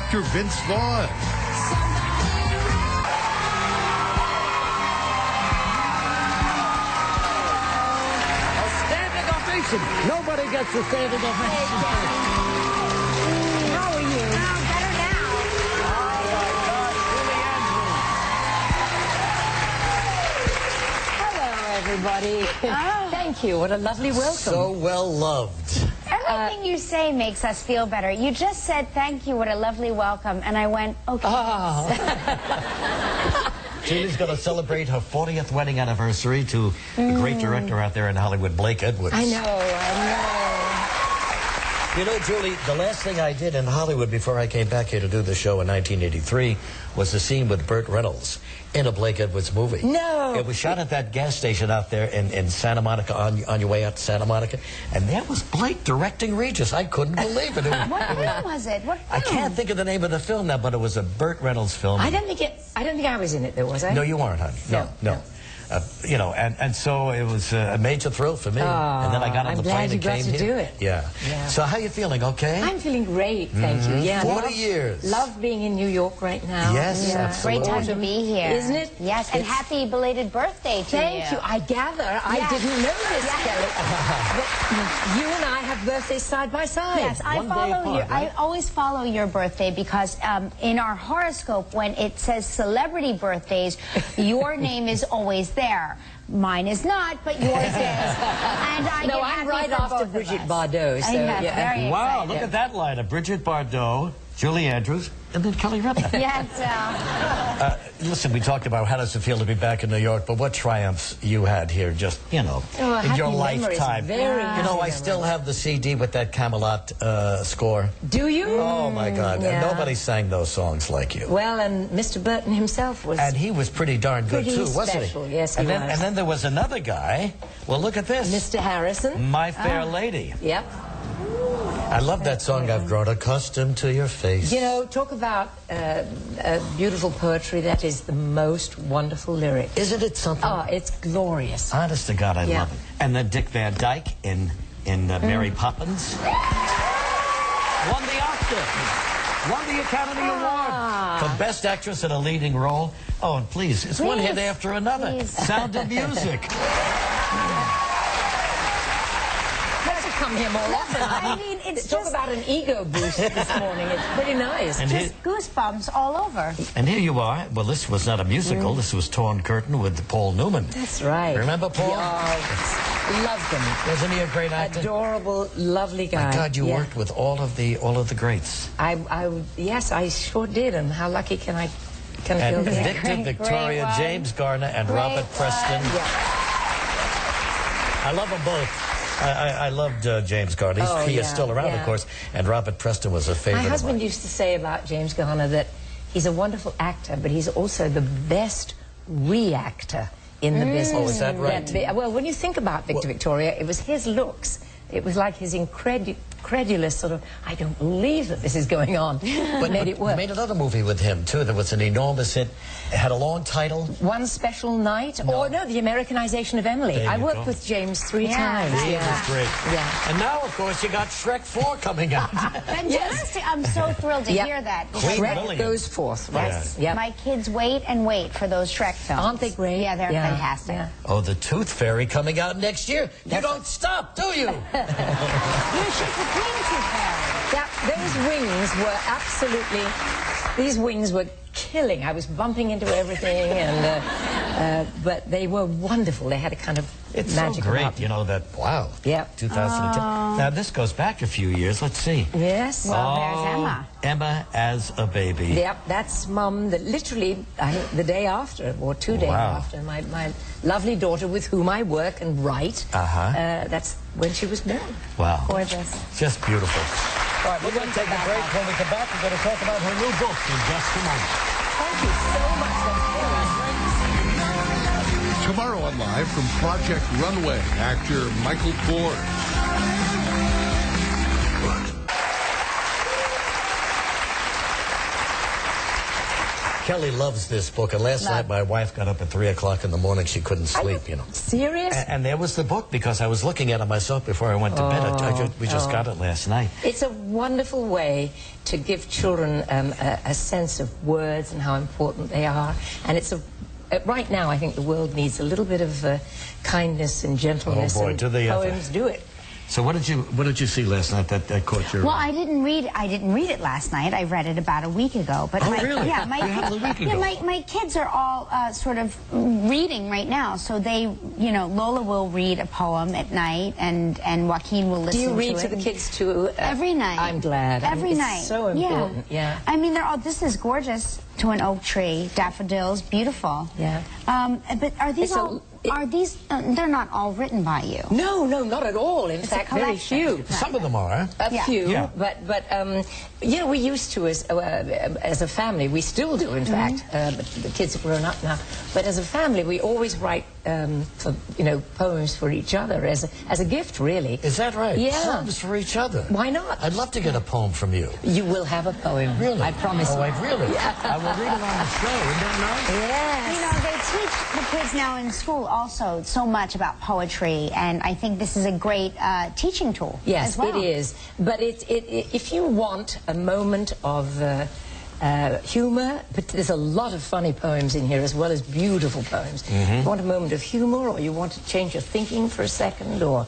Dr. Vince Vaughn. A standing ovation. Nobody gets a standing ovation. How are you? Oh, better now. Oh, my God. Julie Andrews. Hello, everybody. Oh. Thank you. What a lovely welcome. So well loved. Everything you say makes us feel better. You just said, thank you, what a lovely welcome. And I went, okay. Oh. Julie's going to celebrate her 40th wedding anniversary to a great director out there in Hollywood, Blake Edwards. I know. You know, Julie, the last thing I did in Hollywood before I came back here to do the show in 1983 was the scene with Burt Reynolds in a Blake Edwards movie. No. It was shot at that gas station out there in Santa Monica, on your way out to Santa Monica. And there was Blake directing Regis. I couldn't believe it. What film was it? What film? I can't think of the name of the film now, but it was a Burt Reynolds film. I don't think I was in it, though, was I? No, you weren't, honey. No. You know, and so it was a major thrill for me. And then I got on the plane and came here. I'm glad you got to do it. Yeah. So how you feeling? Okay? I'm feeling great, thank you. Yeah, 40 years. Love being in New York right now. Yes, absolutely. Great time to be here. Isn't it? Yes, and happy belated birthday to you. Thank you. I gather. I didn't know this, Kelly. But you and I have birthdays side by side. Yes, I always follow your birthday because in our horoscope, when it says celebrity birthdays, your name is always there. Mine is not, but yours is. And I'm right after Brigitte Bardot. So, very wow, excited. look at that line of Brigitte Bardot, Julie Andrews, and then Kelly Ripa. Yes. Listen, we talked about how does it feel to be back in New York, but what triumphs you had here just, you know, in your lifetime. You know, I still have the CD with that Camelot score. Do you? Oh, my God. Yeah. Nobody sang those songs like you. Well, and Mr. Burton himself was... And he was pretty darn good, too, wasn't he? Yes, he was. And then there was another guy. Well, look at this. Mr. Harrison. My Fair Lady. Yep. I love that song, I've grown accustomed to your face. You know, talk about beautiful poetry. That is the most wonderful lyric. Isn't it something? Oh, it's glorious. Honest to God, I love it. And then Dick Van Dyke in Mary Poppins won the Oscar, won the Academy Award for Best Actress in a Leading Role. Oh, and please, it's one hit after another. Sound of Music. Come here more often. I mean, it's talk about an ego boost this morning. It's pretty nice. And just goosebumps all over. And here you are. Well, this was not a musical. This was Torn Curtain with Paul Newman. That's right. Remember Paul? Loved him. Wasn't he a great actor? Adorable, lovely guy. My God, you worked with all of the greats. Yes, I sure did. And how lucky can I feel that? Victor, Victoria, James Garner, and Robert Preston. I love them both. I loved James Garner. He is still around, of course, and Robert Preston was a favorite. My husband used to say about James Garner that he's a wonderful actor, but he's also the best reactor in the business. Oh, is that right? Well, when you think about Victor Victoria, it was his looks. It was like his incredulous sort of, I don't believe that this is going on, but made it work. You made another movie with him, too. There was an enormous hit. It had a long title. One Special Night? No. Or, no, the Americanization of Emily. I worked with James 3 times. He was great. And now, of course, you got Shrek 4 coming out. Fantastic. I'm so thrilled to hear that. Shrek goes forth, right? My kids wait and wait for those Shrek films. Aren't they great? Yeah, they're fantastic. Oh, the Tooth Fairy coming out next year. You don't stop, do you? Those wings were absolutely, these wings were killing. I was bumping into everything, and but they were wonderful. They had a kind of magic so great, about them. you know, that, wow. 2010. Now, this goes back a few years. Let's see. Yes. Well, there's Emma. Emma as a baby. Yep, that's Mum, that literally, the day after, or 2 days after, my lovely daughter with whom I work and write, that's when she was born. Wow. Gorgeous. Just beautiful. All right, we're going to take a break. When we come back, we're going to talk about her new book in just a moment. Thank you so much. Tomorrow on Live from Project Runway, actor Michael Kors. Kelly loves this book, and last night my wife got up at 3 o'clock in the morning. She couldn't sleep, you know. Serious? And there was the book, because I was looking at it myself before I went to bed. We just got it last night. It's a wonderful way to give children a sense of words and how important they are. And it's right now, I think the world needs a little bit of kindness and gentleness. Oh boy, and do they ever. poems do it. So what did you see last night that caught your? Well, I didn't read it last night. I read it about a week ago. But really? Yeah, my kids are all sort of reading right now. So they, you know, Lola will read a poem at night, and Joaquin will listen to it. Do you read to the kids too? Every night. I'm glad. Every night. It's so important. Yeah. I mean, they're all. This is gorgeous. To an oak tree, daffodils, beautiful. Yeah. But are these they're not all written by you? No, not at all. In fact, very few. Some of them are. A few, yeah. but you know, we used to as a family. We still do, in fact. But the kids have grown up now. But as a family, we always write poems for each other as a gift, really. Is that right? Yeah. Poems for each other. Why not? I'd love to get a poem from you. You will have a poem. Really? I promise. Oh, you. really? Yeah. I will read it on the show. Isn't that nice? Yes. You know, they teach the kids now in school also so much about poetry, and I think this is a great teaching tool. Yes, as well. it is. But if you want a moment of humor, but there's a lot of funny poems in here as well as beautiful poems. You want a moment of humor, or you want to change your thinking for a second, or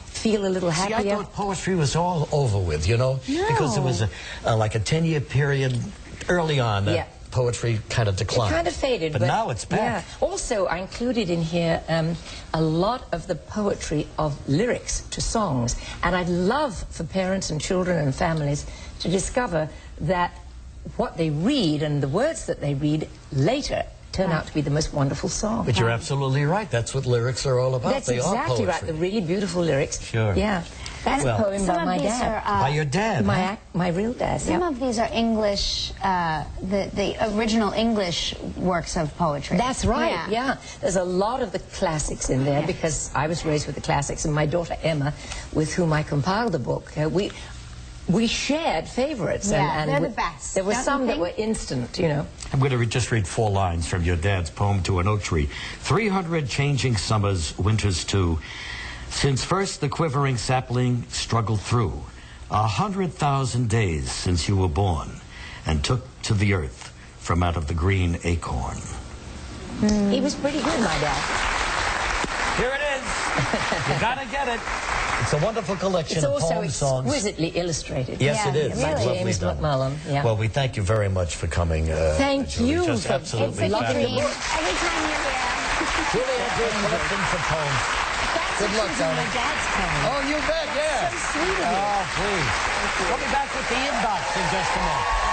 feel a little happier. See, I thought poetry was all over with, you know, because it was like a 10-year period early on that poetry kind of declined. It kind of faded. But now it's back. Yeah. Also, I included in here a lot of the poetry of lyrics to songs. And I'd love for parents and children and families to discover that what they read and the words that they read later turn out to be the most wonderful song. But you're absolutely right. That's what lyrics are all about. That's they exactly are right. The really beautiful lyrics. Sure. Yeah. That's a poem by my dad. By your dad? My real dad. Some of these are English, the original English works of poetry. That's right, yeah. There's a lot of the classics in there because I was raised with the classics, and my daughter Emma, with whom I compiled the book, we shared favorites. Yeah, and they're the best. There were some that were instant, you know. I'm going to just read 4 lines from your dad's poem to an oak tree. 300 changing summers, winters too, since first the quivering sapling struggled through. 100,000 days since you were born and took to the earth from out of the green acorn. He was pretty good, my dad. Here it is. You gotta get it. It's a wonderful collection of poem songs. It's also exquisitely illustrated. Yes, it is. By Lovely James done. McMullen. Yeah. Well, we thank you very much for coming. Thank Julie. you Just for absolutely It's a fabulous. dream. Every time you're here. Julie Andrews collection for poems. Good luck, darling. Dad's poem. Oh, you bet, yeah. So sweet of you. Oh, please. We'll be back with the inbox in just a minute.